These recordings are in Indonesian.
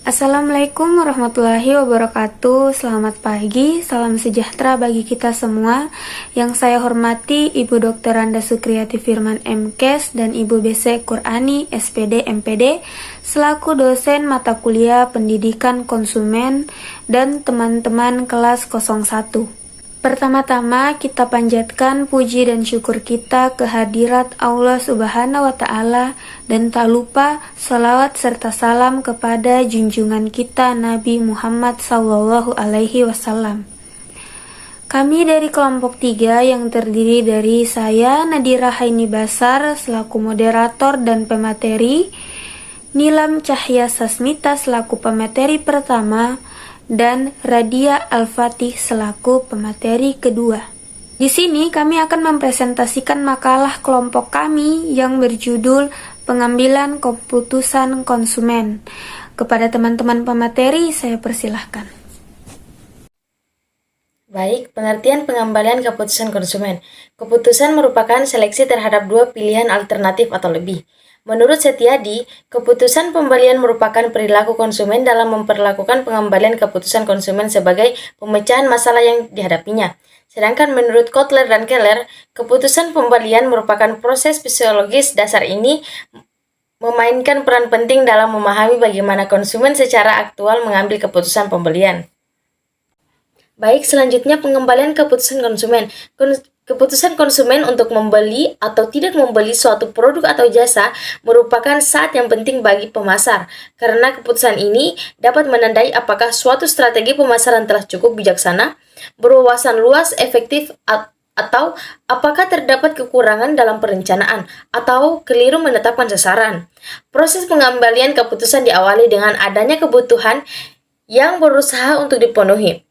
Assalamualaikum warahmatullahi wabarakatuh. Selamat pagi, salam sejahtera bagi kita semua. Yang saya hormati Ibu Dr. Randa Sukriyati Firman MKes dan Ibu BC Qur'ani SPD MPD selaku dosen mata kuliah Pendidikan Konsumen dan teman-teman kelas 01. Pertama-tama kita panjatkan puji dan syukur kita kehadirat Allah Subhanahu wa Ta'ala, dan tak lupa salawat serta salam kepada junjungan kita Nabi Muhammad Sallallahu Alaihi Wasallam. Kami dari kelompok 3 yang terdiri dari saya Nadira Haini Basar selaku moderator dan pemateri, Nilam Cahya Sasmita selaku pemateri pertama, dan Radia Al-Fatih selaku pemateri kedua. Di sini kami akan mempresentasikan makalah kelompok kami yang berjudul Pengambilan Keputusan Konsumen. Kepada teman-teman pemateri, saya persilahkan. Baik, pengertian pengambilan keputusan konsumen. Keputusan merupakan seleksi terhadap dua pilihan alternatif atau lebih. Menurut Setiadi, keputusan pembelian merupakan perilaku konsumen dalam memperlakukan pengembalian keputusan konsumen sebagai pemecahan masalah yang dihadapinya. Sedangkan menurut Kotler dan Keller, keputusan pembelian merupakan proses fisiologis dasar ini memainkan peran penting dalam memahami bagaimana konsumen secara aktual mengambil keputusan pembelian. Baik, selanjutnya pengembalian keputusan konsumen. Keputusan konsumen untuk membeli atau tidak membeli suatu produk atau jasa merupakan saat yang penting bagi pemasar, karena keputusan ini dapat menandai apakah suatu strategi pemasaran telah cukup bijaksana, berwawasan luas, efektif, atau apakah terdapat kekurangan dalam perencanaan atau keliru menetapkan sasaran. Proses pengembalian keputusan diawali dengan adanya kebutuhan yang berusaha untuk dipenuhi.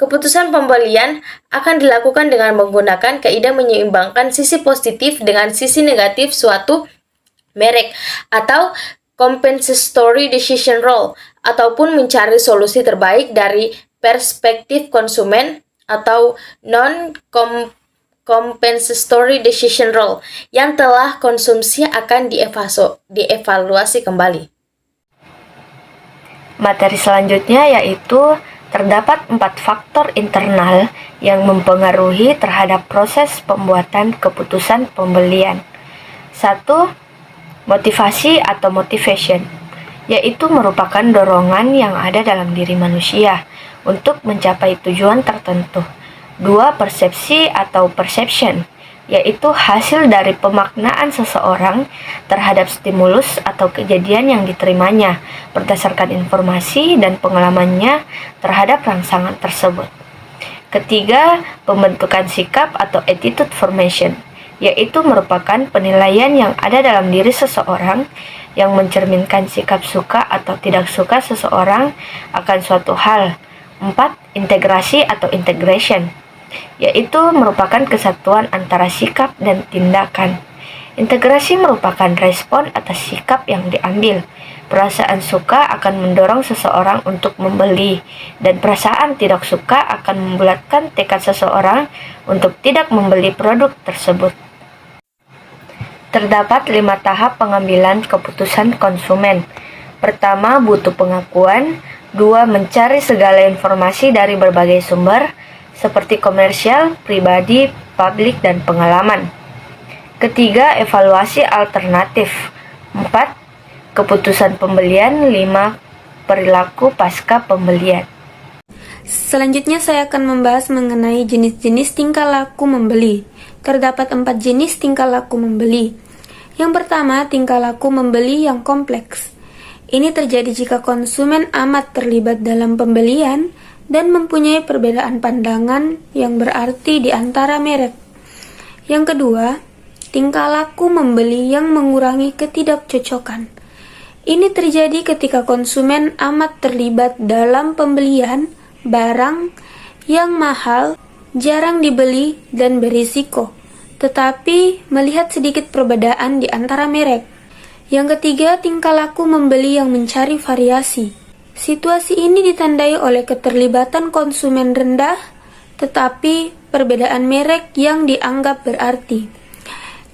Keputusan pembelian akan dilakukan dengan menggunakan kaidah menyeimbangkan sisi positif dengan sisi negatif suatu merek atau compensatory decision rule, ataupun mencari solusi terbaik dari perspektif konsumen atau non-compensatory decision rule yang telah konsumsi akan dievaluasi kembali. Materi selanjutnya yaitu terdapat 4 faktor internal yang mempengaruhi terhadap proses pembuatan keputusan pembelian. 1. Motivasi atau motivation, yaitu merupakan dorongan yang ada dalam diri manusia untuk mencapai tujuan tertentu. 2. Persepsi atau perception, yaitu hasil dari pemaknaan seseorang terhadap stimulus atau kejadian yang diterimanya berdasarkan informasi dan pengalamannya terhadap rangsangan tersebut. Ketiga, pembentukan sikap atau attitude formation, yaitu merupakan penilaian yang ada dalam diri seseorang yang mencerminkan sikap suka atau tidak suka seseorang akan suatu hal. 4. Integrasi atau integration, yaitu merupakan kesatuan antara sikap dan tindakan. Integrasi merupakan respon atas sikap yang diambil. Perasaan suka akan mendorong seseorang untuk membeli, dan perasaan tidak suka akan membulatkan tekad seseorang untuk tidak membeli produk tersebut. Terdapat 5 tahap pengambilan keputusan konsumen. Pertama, butuh pengakuan. 2. Mencari segala informasi dari berbagai sumber, seperti komersial, pribadi, publik, dan pengalaman. Ketiga, evaluasi alternatif. 4. Keputusan pembelian. 5. Perilaku pasca pembelian. Selanjutnya saya akan membahas mengenai jenis-jenis tingkah laku membeli. Terdapat 4 jenis tingkah laku membeli. Yang pertama, tingkah laku membeli yang kompleks. Ini terjadi jika konsumen amat terlibat dalam pembelian dan mempunyai perbedaan pandangan yang berarti di antara merek. Yang kedua, tingkah laku membeli yang mengurangi ketidakcocokan. Ini terjadi ketika konsumen amat terlibat dalam pembelian barang yang mahal, jarang dibeli, dan berisiko, tetapi melihat sedikit perbedaan di antara merek. Yang ketiga, tingkah laku membeli yang mencari variasi. Situasi ini ditandai oleh keterlibatan konsumen rendah, tetapi perbedaan merek yang dianggap berarti.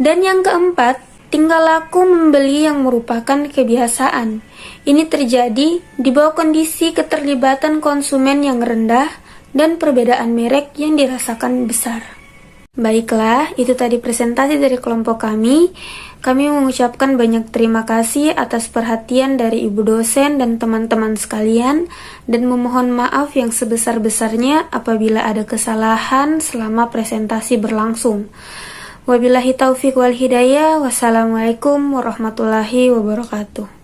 Dan yang keempat, tinggal laku membeli yang merupakan kebiasaan. Ini terjadi di bawah kondisi keterlibatan konsumen yang rendah dan perbedaan merek yang dirasakan besar. Baiklah, itu tadi presentasi dari kelompok kami. Kami mengucapkan banyak terima kasih atas perhatian dari ibu dosen dan teman-teman sekalian, dan memohon maaf yang sebesar-besarnya apabila ada kesalahan selama presentasi berlangsung. Wabillahi taufik wal hidayah. Wassalamualaikum warahmatullahi wabarakatuh.